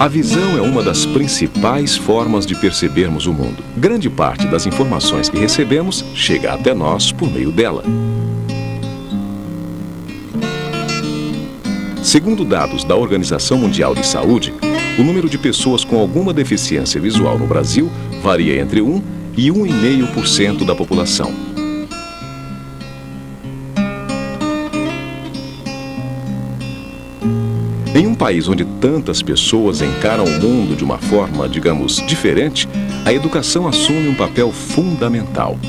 A visão é uma das principais formas de percebermos o mundo. Grande parte das informações que recebemos chega até nós por meio dela. Segundo dados da Organização Mundial de Saúde, o número de pessoas com alguma deficiência visual no Brasil varia entre 1 e 1,5% da população. Em um país onde tantas pessoas encaram o mundo de uma forma, digamos, diferente, a educação assume um papel fundamental.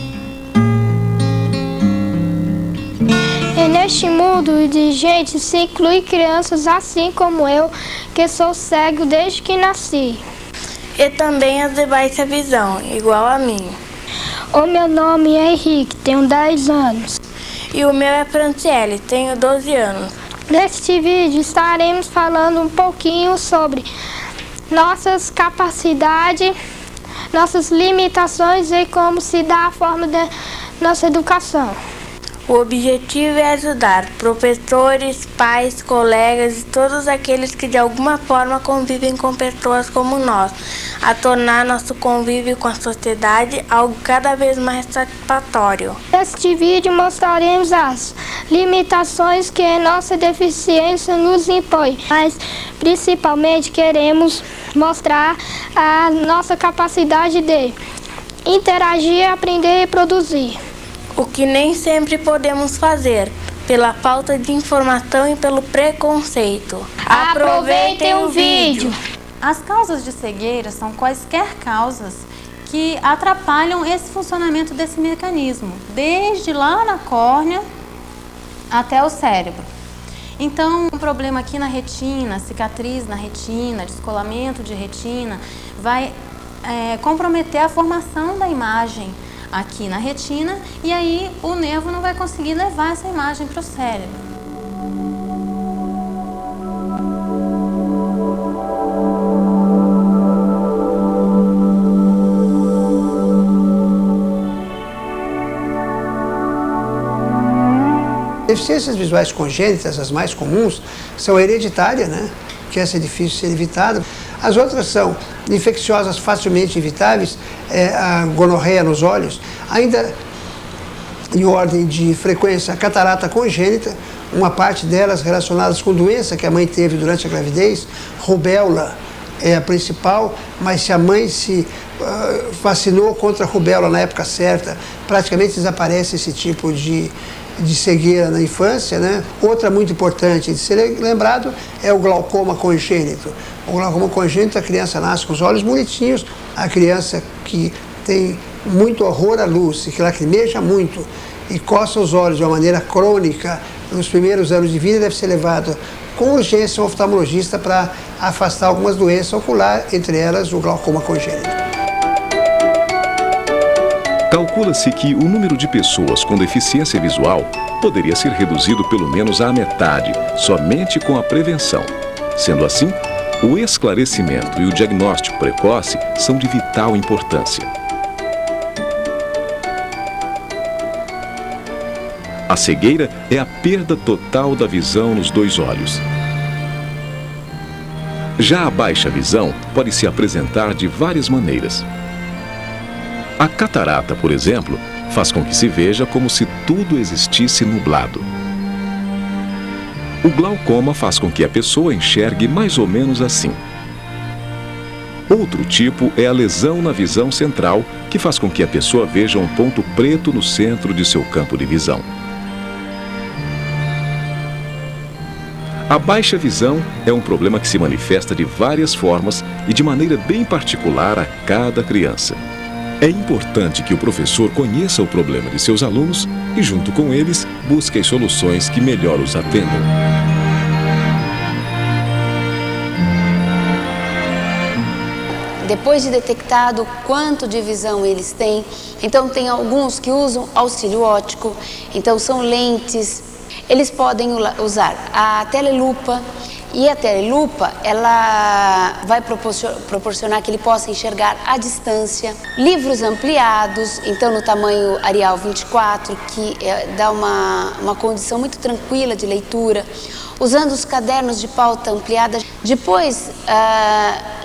E neste mundo de gente se inclui crianças assim como eu, que sou cego desde que nasci. E também as de baixa visão, igual a mim. O meu nome é Henrique, tenho 10 anos. E o meu é Franciele, tenho 12 anos. Neste vídeo estaremos falando um pouquinho sobre nossas capacidades, nossas limitações e como se dá a forma da nossa educação. O objetivo é ajudar professores, pais, colegas e todos aqueles que de alguma forma convivem com pessoas como nós, a tornar nosso convívio com a sociedade algo cada vez mais satisfatório. Neste vídeo mostraremos as limitações que nossa deficiência nos impõe, mas principalmente queremos mostrar a nossa capacidade de interagir, aprender e produzir. O que nem sempre podemos fazer, pela falta de informação e pelo preconceito. Aproveitem o vídeo! As causas de cegueira são quaisquer causas que atrapalham esse funcionamento desse mecanismo, desde lá na córnea até o cérebro. Então, um problema aqui na retina, cicatriz na retina, descolamento de retina, vai comprometer a formação da imagem aqui na retina, e aí o nervo não vai conseguir levar essa imagem para o cérebro. Deficiências visuais congênitas, as mais comuns, são hereditárias, né? Que essa é difícil de ser evitada. As outras são infecciosas facilmente evitáveis, a gonorreia nos olhos, ainda em ordem de frequência a catarata congênita, uma parte delas relacionadas com doença que a mãe teve durante a gravidez, rubéola é a principal, mas se a mãe se vacinou contra a rubéola na época certa, praticamente desaparece esse tipo de cegueira na infância, né? Outra muito importante de ser lembrado é o glaucoma congênito. O glaucoma congênito, a criança nasce com os olhos bonitinhos, a criança que tem muito horror à luz e que lacrimeja muito e coça os olhos de uma maneira crônica nos primeiros anos de vida deve ser levado com urgência ao oftalmologista para afastar algumas doenças oculares, entre elas o glaucoma congênito. Calcula-se que o número de pessoas com deficiência visual poderia ser reduzido pelo menos à metade, somente com a prevenção. Sendo assim, o esclarecimento e o diagnóstico precoce são de vital importância. A cegueira é a perda total da visão nos dois olhos. Já a baixa visão pode se apresentar de várias maneiras. A catarata, por exemplo, faz com que se veja como se tudo existisse nublado. O glaucoma faz com que a pessoa enxergue mais ou menos assim. Outro tipo é a lesão na visão central, que faz com que a pessoa veja um ponto preto no centro de seu campo de visão. A baixa visão é um problema que se manifesta de várias formas e de maneira bem particular a cada criança. É importante que o professor conheça o problema de seus alunos e, junto com eles, busque as soluções que melhor os atendam. Depois de detectado quanto de visão eles têm, então tem alguns que usam auxílio óptico, então são lentes. Eles podem usar a telelupa E a telelupa, ela vai proporcionar que ele possa enxergar à distância. Livros ampliados, então no tamanho Arial 24, que dá uma condição muito tranquila de leitura. Usando os cadernos de pauta ampliada. Depois,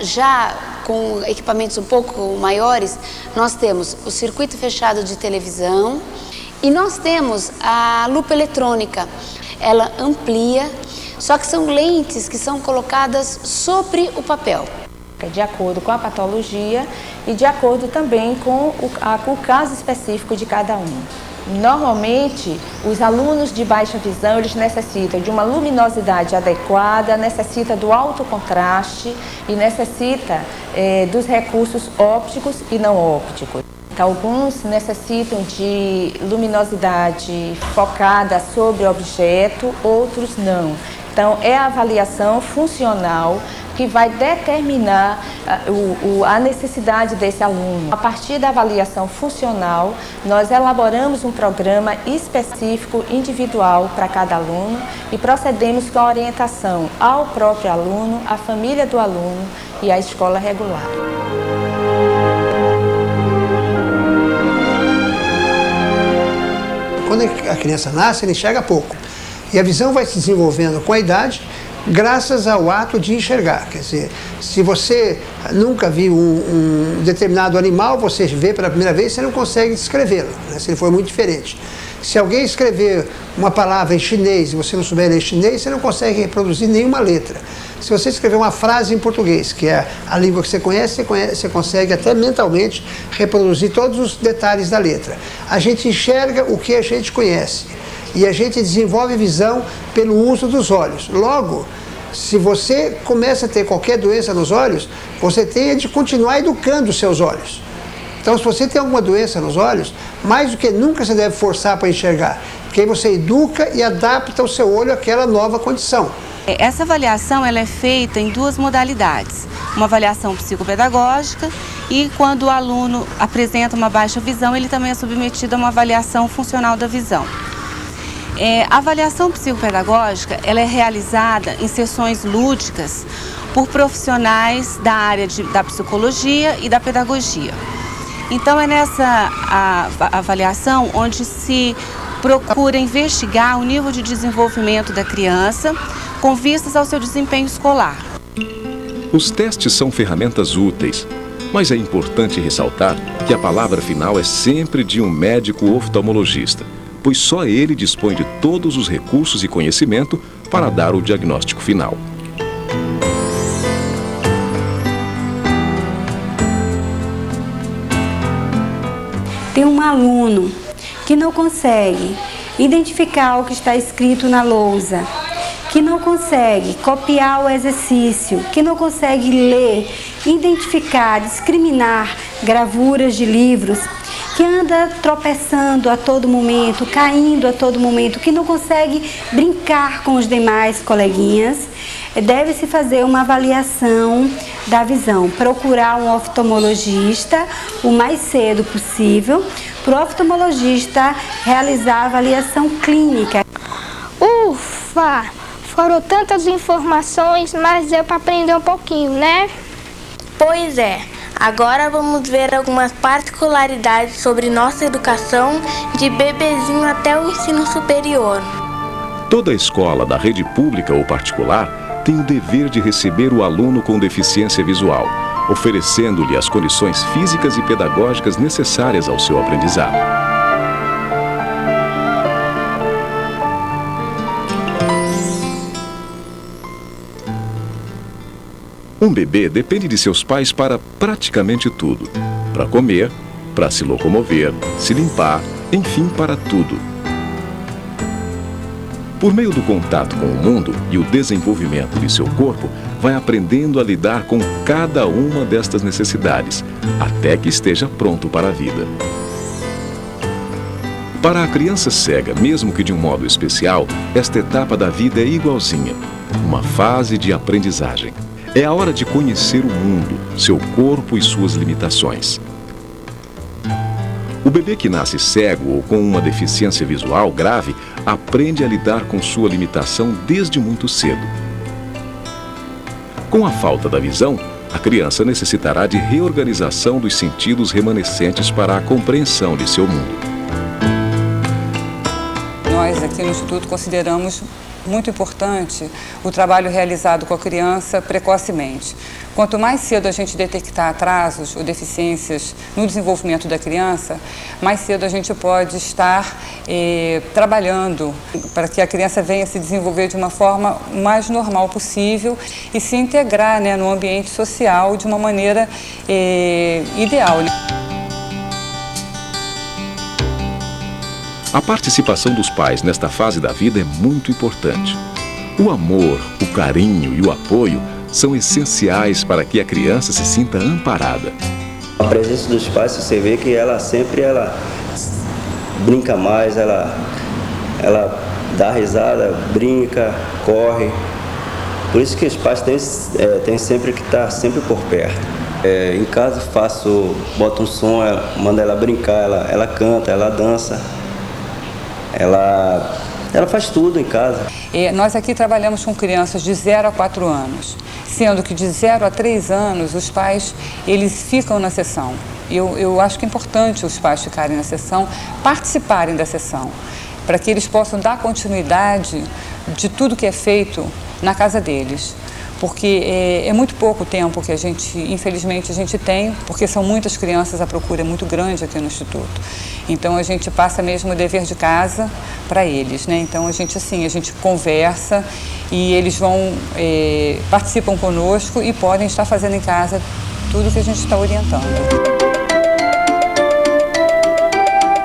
já com equipamentos um pouco maiores, nós temos o circuito fechado de televisão e nós temos a lupa eletrônica. Ela amplia, só que são lentes que são colocadas sobre o papel. De acordo com a patologia e de acordo também com o caso específico de cada um. Normalmente, os alunos de baixa visão, eles necessitam de uma luminosidade adequada, necessita do alto contraste e necessita dos recursos ópticos e não ópticos. Alguns necessitam de luminosidade focada sobre o objeto, outros não. Então, é a avaliação funcional que vai determinar a necessidade desse aluno. A partir da avaliação funcional, nós elaboramos um programa específico, individual para cada aluno e procedemos com a orientação ao próprio aluno, à família do aluno e à escola regular. Quando a criança nasce, ela enxerga pouco. E a visão vai se desenvolvendo com a idade, graças ao ato de enxergar. Quer dizer, se você nunca viu um determinado animal, você vê pela primeira vez, você não consegue descrevê-lo, né, se ele for muito diferente. Se alguém escrever uma palavra em chinês e você não souber ler chinês, você não consegue reproduzir nenhuma letra. Se você escrever uma frase em português, que é a língua que você conhece, você consegue até mentalmente reproduzir todos os detalhes da letra. A gente enxerga o que a gente conhece e a gente desenvolve visão pelo uso dos olhos. Logo, se você começa a ter qualquer doença nos olhos, você tem de continuar educando os seus olhos. Então, se você tem alguma doença nos olhos, mais do que nunca você deve forçar para enxergar, porque aí você educa e adapta o seu olho àquela nova condição. Essa avaliação ela é feita em duas modalidades. Uma avaliação psicopedagógica e quando o aluno apresenta uma baixa visão, ele também é submetido a uma avaliação funcional da visão. A avaliação psicopedagógica ela é realizada em sessões lúdicas por profissionais da área da psicologia e da pedagogia. Então é nessa avaliação onde se procura investigar o nível de desenvolvimento da criança com vistas ao seu desempenho escolar. Os testes são ferramentas úteis, mas é importante ressaltar que a palavra final é sempre de um médico oftalmologista, pois só ele dispõe de todos os recursos e conhecimento para dar o diagnóstico final. Tem um aluno que não consegue identificar o que está escrito na lousa, que não consegue copiar o exercício, que não consegue ler, identificar, discriminar gravuras de livros, que anda tropeçando a todo momento, caindo a todo momento, que não consegue brincar com os demais coleguinhas, deve-se fazer uma avaliação da visão, procurar um oftalmologista o mais cedo possível, para o oftalmologista realizar a avaliação clínica. Ufa! Foram tantas informações, mas deu para aprender um pouquinho, né? Pois é. Agora vamos ver algumas particularidades sobre nossa educação de bebezinho até o ensino superior. Toda escola da rede pública ou particular tem o dever de receber o aluno com deficiência visual, oferecendo-lhe as condições físicas e pedagógicas necessárias ao seu aprendizado. Um bebê depende de seus pais para praticamente tudo. Para comer, para se locomover, se limpar, enfim, para tudo. Por meio do contato com o mundo e o desenvolvimento de seu corpo, vai aprendendo a lidar com cada uma destas necessidades, até que esteja pronto para a vida. Para a criança cega, mesmo que de um modo especial, esta etapa da vida é igualzinha, uma fase de aprendizagem. É a hora de conhecer o mundo, seu corpo e suas limitações. O bebê que nasce cego ou com uma deficiência visual grave aprende a lidar com sua limitação desde muito cedo. Com a falta da visão, a criança necessitará de reorganização dos sentidos remanescentes para a compreensão de seu mundo. Nós aqui no Instituto consideramos muito importante o trabalho realizado com a criança precocemente. Quanto mais cedo a gente detectar atrasos ou deficiências no desenvolvimento da criança, mais cedo a gente pode estar trabalhando para que a criança venha se desenvolver de uma forma mais normal possível e se integrar, né, no ambiente social de uma maneira ideal. A participação dos pais nesta fase da vida é muito importante. O amor, o carinho e o apoio são essenciais para que a criança se sinta amparada. A presença dos pais, você vê que ela brinca mais, ela dá risada, brinca, corre. Por isso que os pais têm sempre que estar sempre por perto. Em casa boto um som, mando ela brincar, ela canta, ela dança. Ela faz tudo em casa. Nós aqui trabalhamos com crianças de 0 a 4 anos, sendo que de 0 a 3 anos os pais eles ficam na sessão. Eu acho que é importante os pais ficarem na sessão, participarem da sessão, para que eles possam dar continuidade de tudo que é feito na casa deles. Porque é muito pouco tempo que infelizmente, a gente tem, porque são muitas crianças, a procura é muito grande aqui no Instituto. Então, a gente passa mesmo o dever de casa para eles, né? Então, a gente conversa e eles participam conosco e podem estar fazendo em casa tudo que a gente está orientando.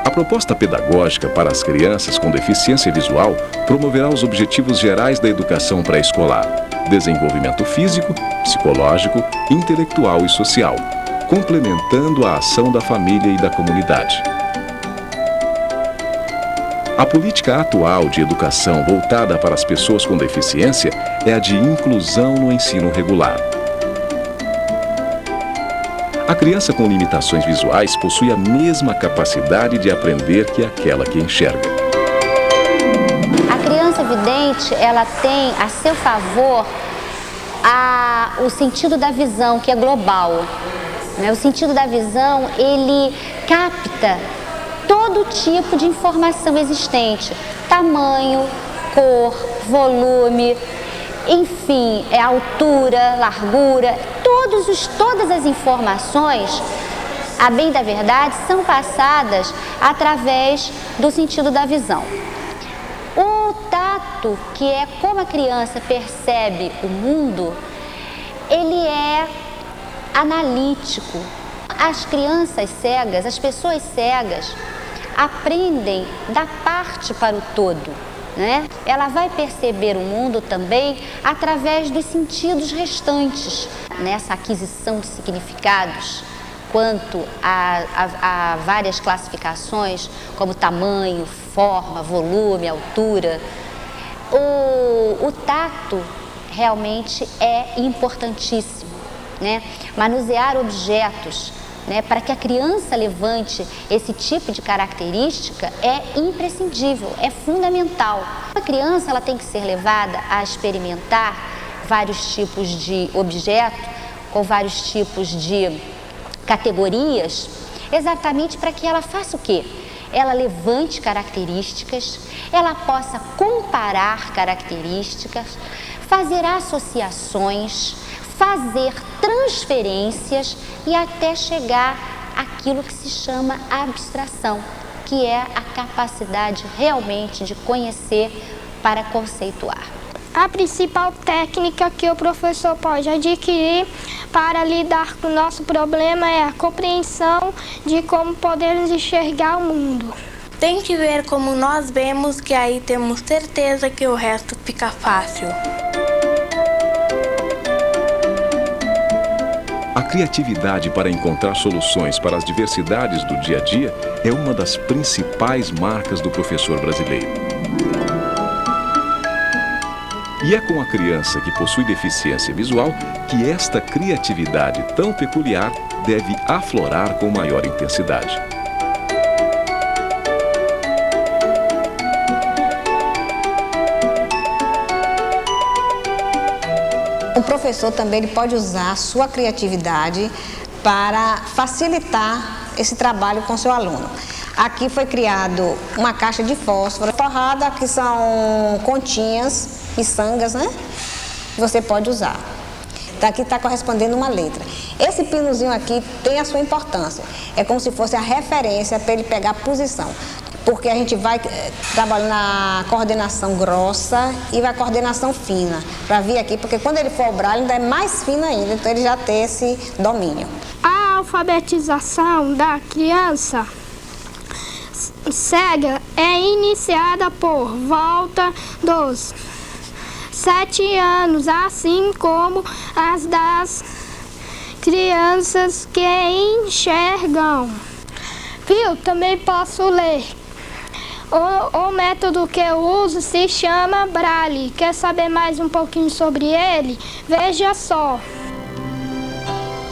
A proposta pedagógica para as crianças com deficiência visual promoverá os objetivos gerais da educação pré-escolar: desenvolvimento físico, psicológico, intelectual e social, complementando a ação da família e da comunidade. A política atual de educação voltada para as pessoas com deficiência é a de inclusão no ensino regular. A criança com limitações visuais possui a mesma capacidade de aprender que aquela que enxerga. A criança vidente, ela tem a seu favor o sentido da visão, que é global. O sentido da visão, ele capta todo tipo de informação existente: tamanho, cor, volume, enfim, altura, largura, todas as informações, a bem da verdade, são passadas através do sentido da visão. O tato, que é como a criança percebe o mundo, ele é analítico. As crianças cegas, as pessoas cegas, aprendem da parte para o todo, né? Ela vai perceber o mundo também através dos sentidos restantes, nessa aquisição de significados, quanto a várias classificações, como tamanho, forma, volume, altura. O tato realmente é importantíssimo, né? Manusear objetos, né, para que a criança levante esse tipo de característica é imprescindível, é fundamental. A criança ela tem que ser levada a experimentar vários tipos de objetos, com vários tipos de categorias, exatamente para que ela faça o quê? Ela levante características, ela possa comparar características, fazer associações, fazer transferências e até chegar àquilo que se chama abstração, que é a capacidade realmente de conhecer para conceituar. A principal técnica que o professor pode adquirir para lidar com o nosso problema é a compreensão de como podemos enxergar o mundo. Tem que ver como nós vemos, que aí temos certeza que o resto fica fácil. A criatividade para encontrar soluções para as diversidades do dia a dia é uma das principais marcas do professor brasileiro. E é com a criança que possui deficiência visual que esta criatividade tão peculiar deve aflorar com maior intensidade. O professor também ele pode usar a sua criatividade para facilitar esse trabalho com seu aluno. Aqui foi criado uma caixa de fósforo forrada, que são continhas, miçangas, né? Você pode usar. Aqui está correspondendo uma letra. Esse pinozinho aqui tem a sua importância. É como se fosse a referência para ele pegar a posição. Porque a gente vai trabalhando na coordenação grossa e vai coordenação fina. Para vir aqui, porque quando ele for ao braille ainda é mais fino ainda, então ele já tem esse domínio. A alfabetização da criança cega é iniciada por volta dos 7 anos, assim como as das crianças que enxergam. Eu também posso ler. O método que eu uso se chama Braille. Quer saber mais um pouquinho sobre ele? Veja só.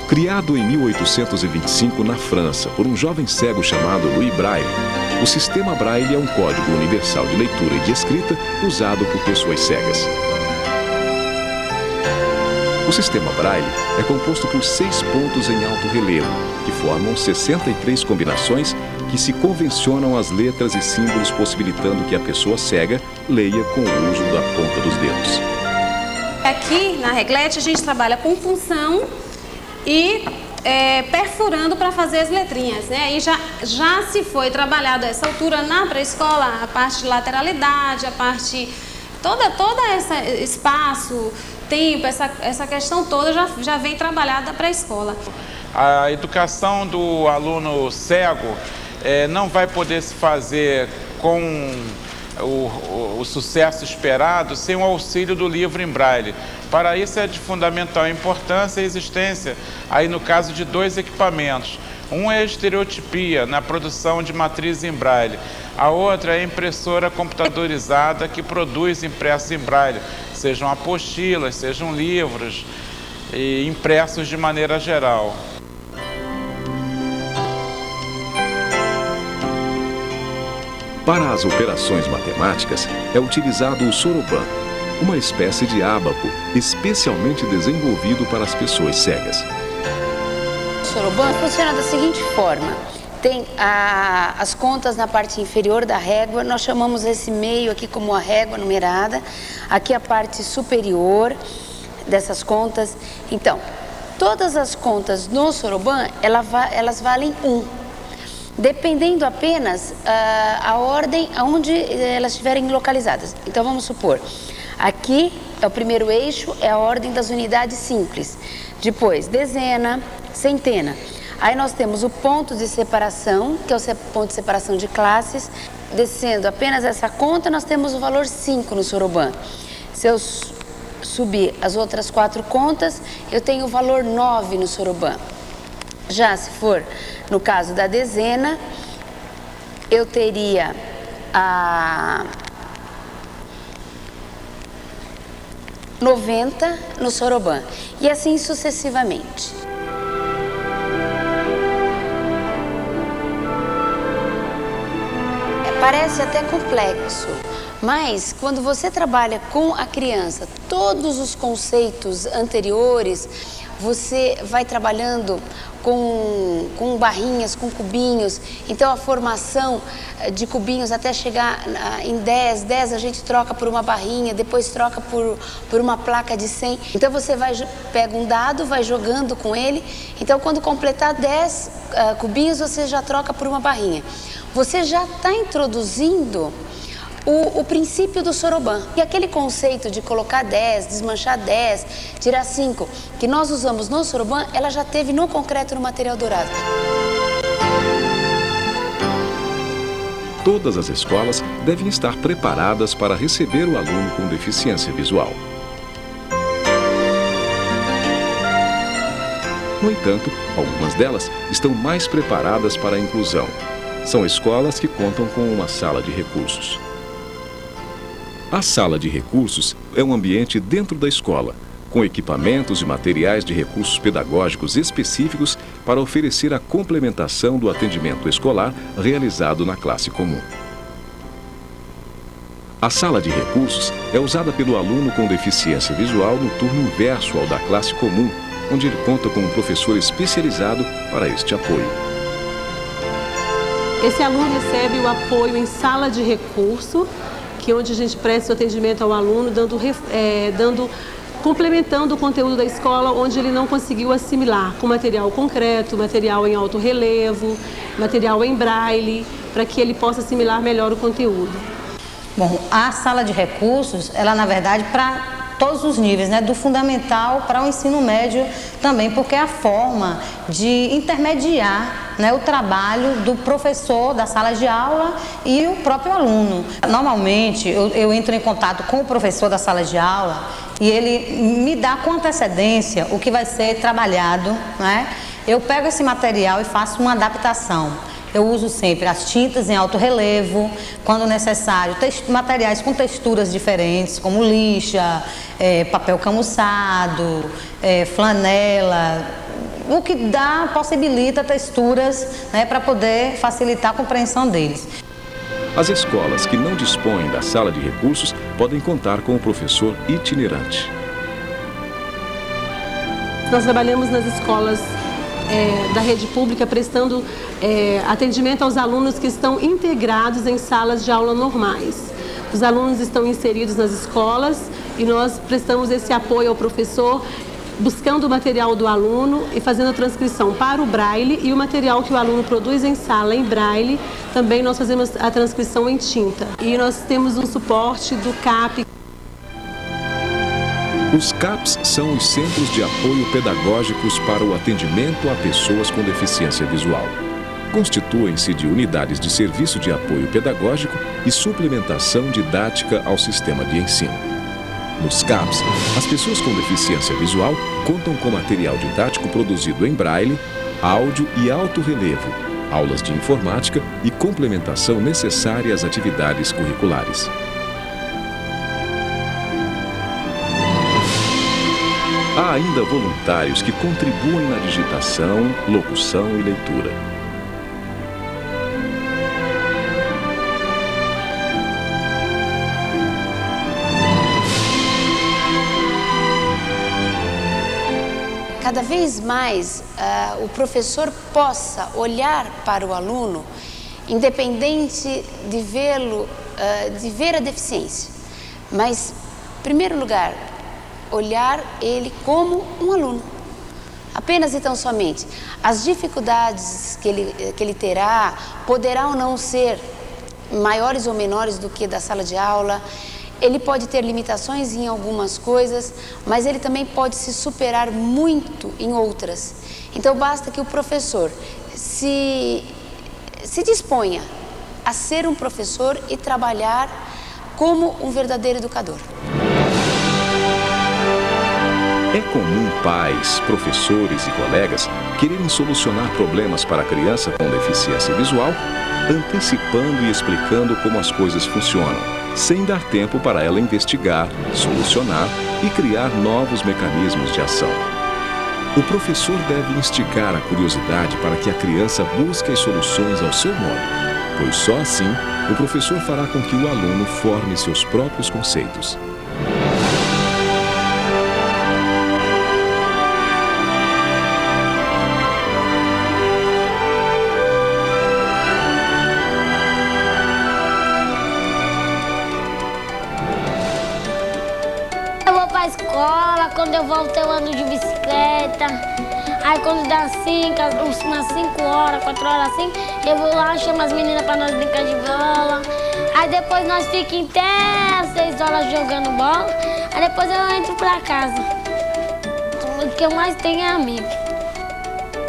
Criado em 1825 na França por um jovem cego chamado Louis Braille, o sistema Braille é um código universal de leitura e de escrita usado por pessoas cegas. O sistema Braille é composto por 6 pontos em alto relevo, que formam 63 combinações que se convencionam as letras e símbolos, possibilitando que a pessoa cega leia com o uso da ponta dos dedos. Aqui na reglete a gente trabalha com função e perfurando para fazer as letrinhas, né? E já se foi trabalhado a essa altura na pré-escola a parte de lateralidade, a parte toda esse espaço, tempo, essa questão toda já vem trabalhada para a escola. A educação do aluno cego não vai poder se fazer com o sucesso esperado sem o auxílio do livro em braille. Para isso é de fundamental importância a existência, aí no caso de 2 equipamentos. Um é a estereotipia, na produção de matrizes em braille. A outra é a impressora computadorizada que produz impressos em braille, sejam apostilas, sejam livros, e impressos de maneira geral. Para as operações matemáticas, é utilizado o soroban, uma espécie de ábaco especialmente desenvolvido para as pessoas cegas. O soroban funciona da seguinte forma: tem as contas na parte inferior da régua, nós chamamos esse meio aqui como a régua numerada, aqui a parte superior dessas contas. Então, todas as contas no soroban, elas valem 1. Dependendo apenas a ordem aonde elas estiverem localizadas. Então vamos supor, aqui é o primeiro eixo, é a ordem das unidades simples. Depois, dezena, centena. Aí nós temos o ponto de separação, que é o ponto de separação de classes. Descendo apenas essa conta, nós temos o valor 5 no soroban. Se eu subir as outras 4 contas, eu tenho o valor 9 no soroban. Já se for no caso da dezena, eu teria a 90 no soroban e assim sucessivamente. Parece até complexo, mas quando você trabalha com a criança, todos os conceitos anteriores, você vai trabalhando com barrinhas, com cubinhos. Então a formação de cubinhos até chegar em 10 a gente troca por uma barrinha, depois troca por uma placa de 100. Então você pega um dado, vai jogando com ele. Então quando completar 10 cubinhos, você já troca por uma barrinha. Você já está introduzindo o princípio do soroban. E aquele conceito de colocar 10, desmanchar 10, tirar 5, que nós usamos no soroban, ela já teve no concreto, no material dourado. Todas as escolas devem estar preparadas para receber o aluno com deficiência visual. No entanto, algumas delas estão mais preparadas para a inclusão. São escolas que contam com uma sala de recursos. A sala de recursos é um ambiente dentro da escola, com equipamentos e materiais de recursos pedagógicos específicos para oferecer a complementação do atendimento escolar realizado na classe comum. A sala de recursos é usada pelo aluno com deficiência visual no turno inverso ao da classe comum, onde ele conta com um professor especializado para este apoio. Esse aluno recebe o apoio em sala de recurso, que é onde a gente presta o atendimento ao aluno, complementando o conteúdo da escola onde ele não conseguiu assimilar, com material concreto, material em alto relevo, material em braille, para que ele possa assimilar melhor o conteúdo. Bom, a sala de recursos, ela na verdade para todos os níveis, né, do fundamental para o ensino médio também, porque é a forma de intermediar, né, o trabalho do professor da sala de aula e o próprio aluno. Normalmente eu entro em contato com o professor da sala de aula e ele me dá com antecedência o que vai ser trabalhado, né? Eu pego esse material e faço uma adaptação. Eu uso sempre as tintas em alto relevo, quando necessário, materiais com texturas diferentes, como lixa, papel camuçado, flanela, o que possibilita texturas, né, para poder facilitar a compreensão deles. As escolas que não dispõem da sala de recursos podem contar com o professor itinerante. Nós trabalhamos nas escolas da rede pública, prestando atendimento aos alunos que estão integrados em salas de aula normais. Os alunos estão inseridos nas escolas e nós prestamos esse apoio ao professor, buscando o material do aluno e fazendo a transcrição para o braille, e o material que o aluno produz em sala em braille, também nós fazemos a transcrição em tinta. E nós temos um suporte do CAP. Os CAPs são os Centros de Apoio Pedagógicos para o Atendimento a Pessoas com Deficiência Visual. Constituem-se de unidades de serviço de apoio pedagógico e suplementação didática ao sistema de ensino. Nos CAPs, as pessoas com deficiência visual contam com material didático produzido em braille, áudio e alto relevo, aulas de informática e complementação necessária às atividades curriculares. Há ainda voluntários que contribuem na digitação, locução e leitura. Cada vez mais o professor possa olhar para o aluno, independente de vê-lo, de ver a deficiência, mas, em primeiro lugar, olhar ele como um aluno, apenas e tão somente. As dificuldades que ele terá poderá ou não ser maiores ou menores do que da sala de aula. Ele pode ter limitações em algumas coisas, mas ele também pode se superar muito em outras. Então basta que o professor se disponha a ser um professor e trabalhar como um verdadeiro educador. É comum pais, professores e colegas quererem solucionar problemas para a criança com deficiência visual, antecipando e explicando como as coisas funcionam, sem dar tempo para ela investigar, solucionar e criar novos mecanismos de ação. O professor deve instigar a curiosidade para que a criança busque as soluções ao seu modo, pois só assim o professor fará com que o aluno forme seus próprios conceitos. Escola, quando eu volto eu ando de bicicleta, aí quando dá umas 5 horas, 4 horas assim, eu vou lá, chamo as meninas pra nós brincar de bola, aí depois nós ficamos até 6 horas jogando bola, aí depois eu entro pra casa, o que eu mais tenho é amigo.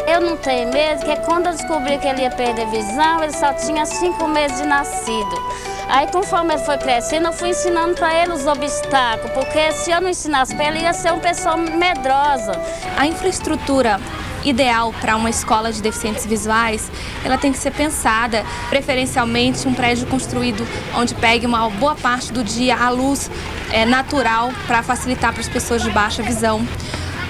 Eu não tenho medo, porque quando eu descobri que ele ia perder a visão, ele só tinha 5 meses de nascido. Aí, conforme ele foi crescendo, eu fui ensinando para ele os obstáculos, porque se eu não ensinasse para ele, ia ser uma pessoa medrosa. A infraestrutura ideal para uma escola de deficientes visuais, ela tem que ser pensada, preferencialmente um prédio construído onde pegue uma boa parte do dia a luz natural para facilitar para as pessoas de baixa visão.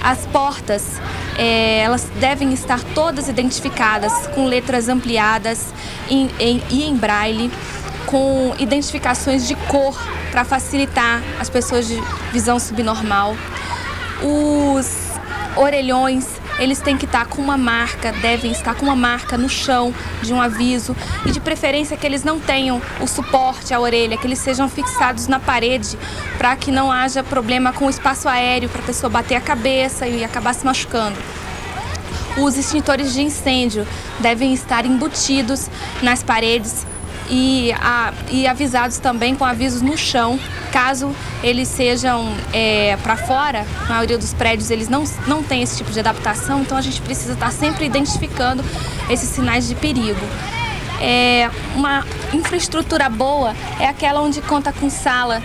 As portas, elas devem estar todas identificadas com letras ampliadas e em braille. com identificações de cor para facilitar as pessoas de visão subnormal. Os orelhões, eles têm que estar com uma marca, devem estar com uma marca no chão de um aviso e de preferência que eles não tenham o suporte à orelha, que eles sejam fixados na parede para que não haja problema com o espaço aéreo para a pessoa bater a cabeça e acabar se machucando. Os extintores de incêndio devem estar embutidos nas paredes e avisados também com avisos no chão. Caso eles sejam para fora, a maioria dos prédios eles não tem esse tipo de adaptação, então a gente precisa estar sempre identificando esses sinais de perigo. Uma infraestrutura boa é aquela onde conta com sala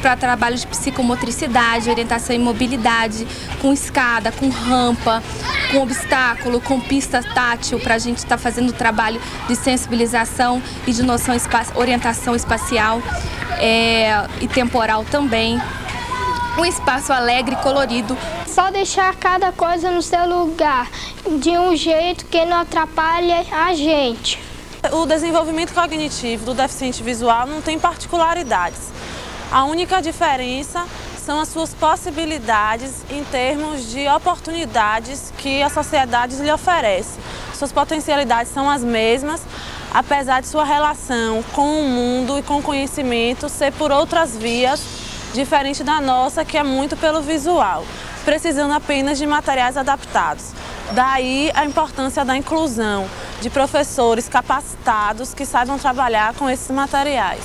para trabalho de psicomotricidade, orientação e mobilidade, com escada, com rampa, com obstáculo, com pista tátil para a gente estar fazendo trabalho de sensibilização e de orientação espacial e temporal também. Um espaço alegre e colorido. Só deixar cada coisa no seu lugar, de um jeito que não atrapalhe a gente. O desenvolvimento cognitivo do deficiente visual não tem particularidades. A única diferença são as suas possibilidades em termos de oportunidades que a sociedade lhe oferece. Suas potencialidades são as mesmas, apesar de sua relação com o mundo e com o conhecimento ser por outras vias, diferente da nossa, que é muito pelo visual, precisando apenas de materiais adaptados. Daí a importância da inclusão de professores capacitados que saibam trabalhar com esses materiais.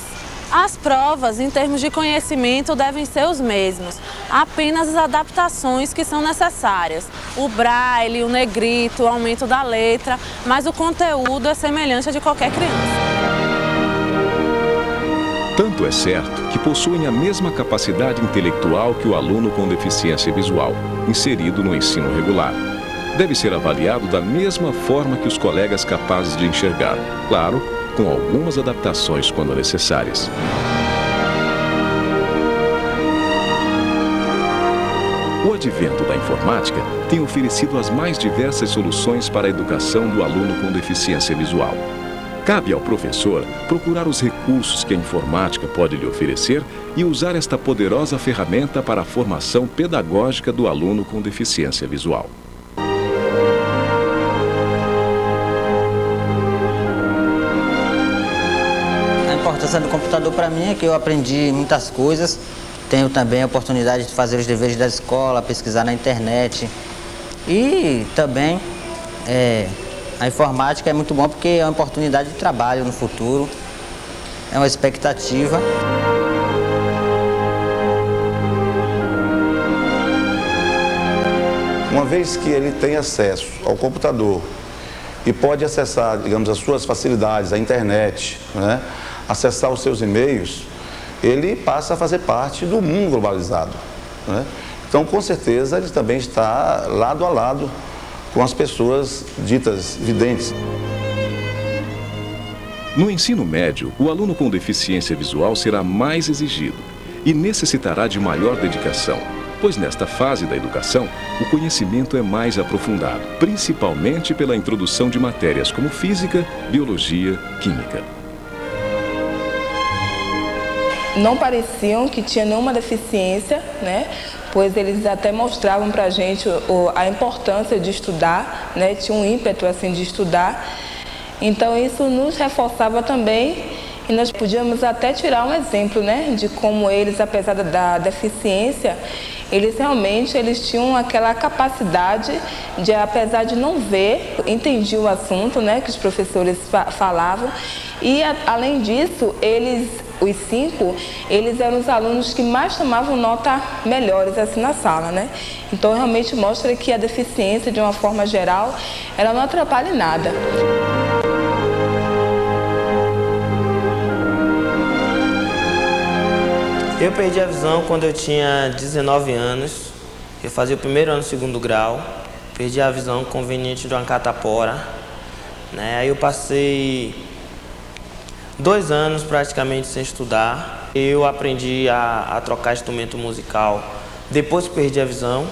As provas, em termos de conhecimento, devem ser os mesmos, apenas as adaptações que são necessárias. O braille, o negrito, o aumento da letra, mas o conteúdo é semelhante a de qualquer criança. Tanto é certo que possuem a mesma capacidade intelectual que o aluno com deficiência visual, inserido no ensino regular. Deve ser avaliado da mesma forma que os colegas capazes de enxergar, claro, com algumas adaptações quando necessárias. O advento da informática tem oferecido as mais diversas soluções para a educação do aluno com deficiência visual. Cabe ao professor procurar os recursos que a informática pode lhe oferecer e usar esta poderosa ferramenta para a formação pedagógica do aluno com deficiência visual. A importância do computador para mim é que eu aprendi muitas coisas. Tenho também a oportunidade de fazer os deveres da escola, pesquisar na internet. E também a informática é muito bom porque é uma oportunidade de trabalho no futuro. É uma expectativa. Uma vez que ele tem acesso ao computador e pode acessar, digamos, as suas facilidades, a internet, né? Acessar os seus e-mails, ele passa a fazer parte do mundo globalizado, né? Então, com certeza, ele também está lado a lado com as pessoas ditas videntes. No ensino médio, o aluno com deficiência visual será mais exigido e necessitará de maior dedicação, pois nesta fase da educação, o conhecimento é mais aprofundado, principalmente pela introdução de matérias como física, biologia, química. Não pareciam que tinha nenhuma deficiência, né? Pois eles até mostravam para a gente a importância de estudar, né? Tinha um ímpeto assim de estudar. Então isso nos reforçava também e nós podíamos até tirar um exemplo, né? De como eles, apesar da deficiência, eles realmente tinham aquela capacidade de, apesar de não ver, entendiam o assunto, né? Que os professores falavam. E, além disso, os 5, eles eram os alunos que mais tomavam nota melhores assim na sala, né? Então, realmente mostra que a deficiência, de uma forma geral, ela não atrapalha em nada. Eu perdi a visão quando eu tinha 19 anos. Eu fazia o primeiro ano do segundo grau. Perdi a visão conveniente de uma catapora, né? Aí eu passei 2 anos praticamente sem estudar. Eu aprendi a trocar instrumento musical depois que perdi a visão,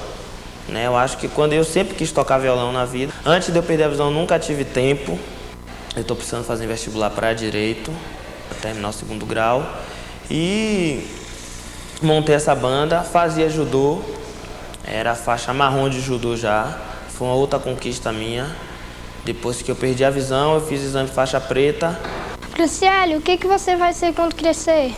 né? Eu acho que quando eu sempre quis tocar violão na vida. Antes de eu perder a visão, nunca tive tempo. Eu estou precisando fazer vestibular para direito. terminar o segundo grau. E montei essa banda, fazia judô, era faixa marrom de judô já. Foi uma outra conquista minha. Depois que eu perdi a visão, eu fiz exame de faixa preta. Luciele, o que você vai ser quando crescer?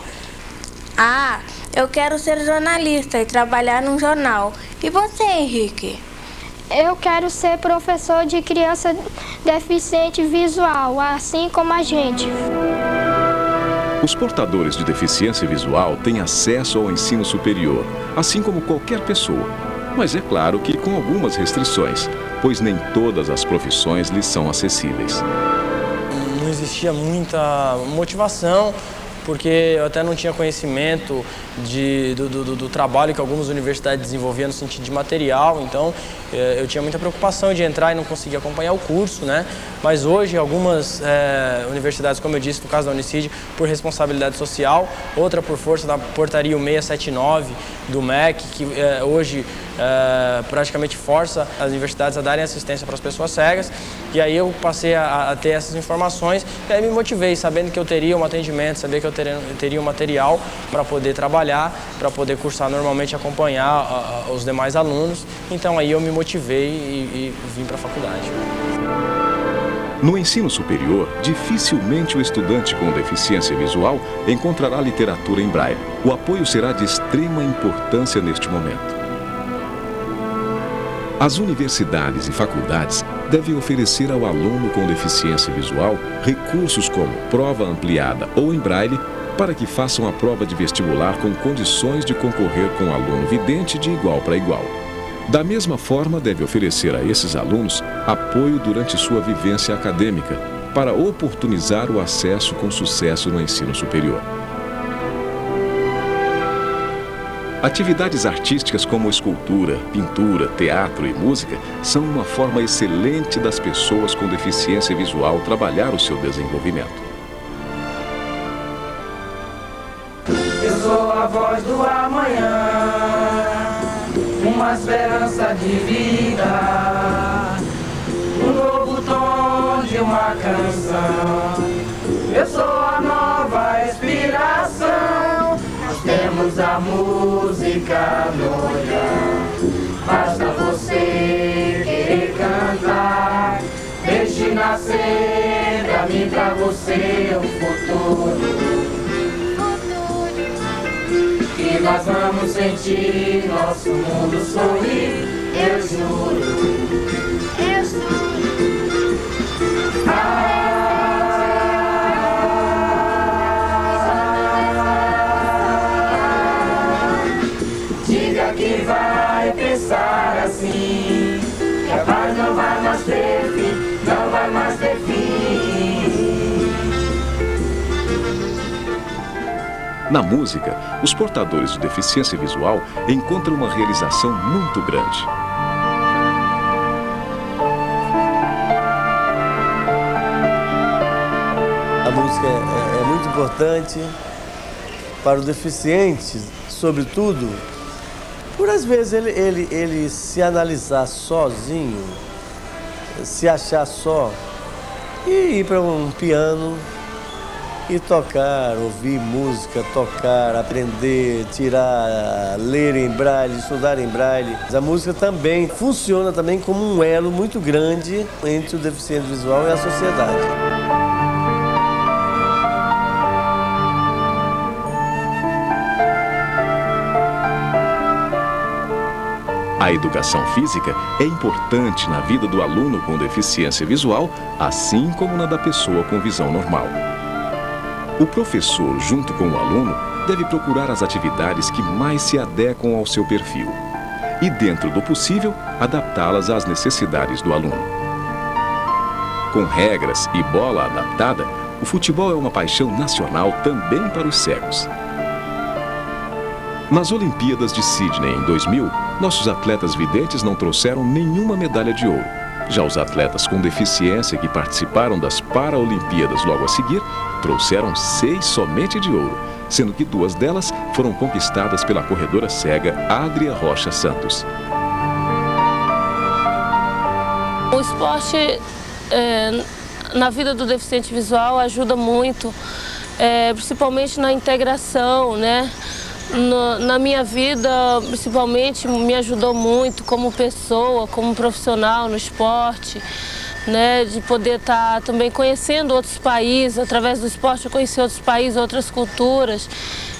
Ah, eu quero ser jornalista e trabalhar num jornal. E você, Henrique? Eu quero ser professor de criança deficiente visual, assim como a gente. Os portadores de deficiência visual têm acesso ao ensino superior, assim como qualquer pessoa. Mas é claro que com algumas restrições, pois nem todas as profissões lhes são acessíveis. Não existia muita motivação, porque eu até não tinha conhecimento do trabalho que algumas universidades desenvolviam no sentido de material, então eu tinha muita preocupação de entrar e não conseguir acompanhar o curso, né? Mas hoje algumas universidades, como eu disse, no caso da Unicid, por responsabilidade social, outra por força da portaria 679 do MEC, que hoje praticamente força as universidades a darem assistência para as pessoas cegas, e aí eu passei a ter essas informações e aí me motivei, sabendo que eu teria um atendimento, sabia que eu teria um material para poder trabalhar, para poder cursar normalmente e acompanhar os demais alunos. Então aí eu me motivei e vim para a faculdade. No ensino superior, dificilmente o estudante com deficiência visual encontrará literatura em braille. O apoio será de extrema importância neste momento. As universidades e faculdades devem oferecer ao aluno com deficiência visual recursos como prova ampliada ou em braille para que façam a prova de vestibular com condições de concorrer com o aluno vidente de igual para igual. Da mesma forma, deve oferecer a esses alunos apoio durante sua vivência acadêmica para oportunizar o acesso com sucesso no ensino superior. Atividades artísticas como escultura, pintura, teatro e música são uma forma excelente das pessoas com deficiência visual trabalhar o seu desenvolvimento. Eu sou a voz do amanhã, uma esperança de vida, um novo tom de uma canção. Eu sou a nova inspiração. Nós temos a música no olhar. Basta você querer cantar. Deixe nascer pra mim, pra você o futuro. E nós vamos sentir nosso mundo sorrir. Eu juro. Eu juro. Diga que vai pensar assim, que a paz não vai mais ter fim, não vai mais ter fim. Na música, os portadores de deficiência visual encontram uma realização muito grande. A música é muito importante para o deficiente, sobretudo, por às vezes ele se analisar sozinho, se achar só e ir para um piano e tocar, ouvir música, tocar, aprender, tirar, ler em braille, estudar em braille. A música também funciona também como um elo muito grande entre o deficiente visual e a sociedade. A educação física é importante na vida do aluno com deficiência visual, assim como na da pessoa com visão normal. O professor, junto com o aluno, deve procurar as atividades que mais se adequam ao seu perfil e, dentro do possível, adaptá-las às necessidades do aluno. Com regras e bola adaptada, o futebol é uma paixão nacional também para os cegos. Nas Olimpíadas de Sydney, em 2000, nossos atletas videntes não trouxeram nenhuma medalha de ouro. Já os atletas com deficiência que participaram das Paralimpíadas logo a seguir, trouxeram 6 somente de ouro, sendo que 2 delas foram conquistadas pela corredora cega Adria Rocha Santos. O esporte na vida do deficiente visual ajuda muito principalmente na integração, né? Na minha vida, principalmente, me ajudou muito como pessoa, como profissional no esporte, né? De poder estar também conhecendo outros países, através do esporte eu conheci outros países, outras culturas,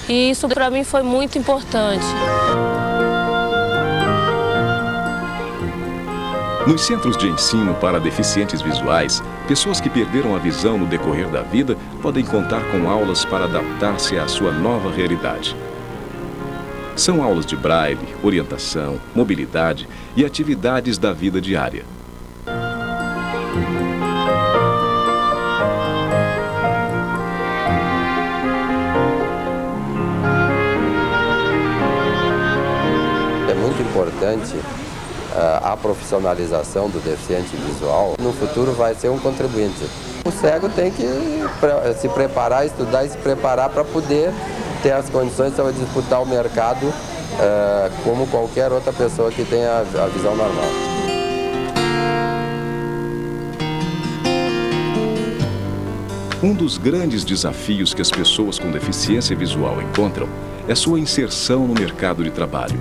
e isso para mim foi muito importante. Nos centros de ensino para deficientes visuais, pessoas que perderam a visão no decorrer da vida podem contar com aulas para adaptar-se à sua nova realidade. São aulas de braille, orientação, mobilidade e atividades da vida diária. É muito importante a profissionalização do deficiente visual. No futuro vai ser um contribuinte. O cego tem que se preparar, estudar e se preparar para poder ter as condições para disputar o mercado como qualquer outra pessoa que tenha a visão normal. Um dos grandes desafios que as pessoas com deficiência visual encontram é sua inserção no mercado de trabalho.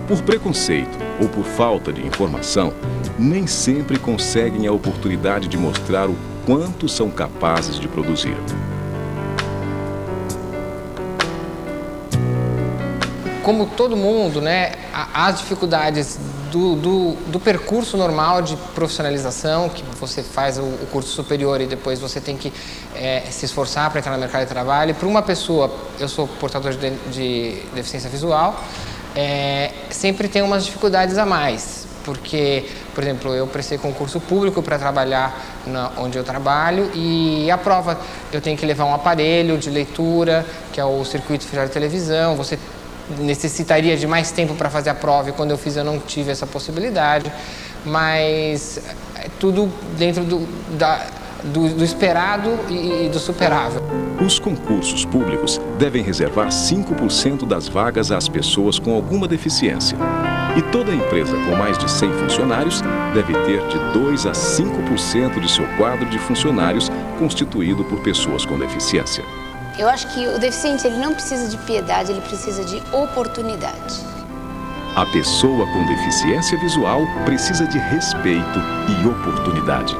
Por preconceito ou por falta de informação, nem sempre conseguem a oportunidade de mostrar o quanto são capazes de produzir. Como todo mundo, né, as dificuldades do percurso normal de profissionalização, que você faz o curso superior e depois você tem que se esforçar para entrar no mercado de trabalho. Para uma pessoa, eu sou portador de deficiência visual, sempre tem umas dificuldades a mais, porque, por exemplo, eu prestei concurso público para trabalhar onde eu trabalho e a prova eu tenho que levar um aparelho de leitura, que é o circuito fechado de televisão. Você necessitaria de mais tempo para fazer a prova e quando eu fiz eu não tive essa possibilidade, mas tudo dentro do esperado e do superável. Os concursos públicos devem reservar 5% das vagas às pessoas com alguma deficiência. E toda empresa com mais de 100 funcionários deve ter de 2% a 5% de seu quadro de funcionários constituído por pessoas com deficiência. Eu acho que o deficiente ele não precisa de piedade, ele precisa de oportunidade. A pessoa com deficiência visual precisa de respeito e oportunidade.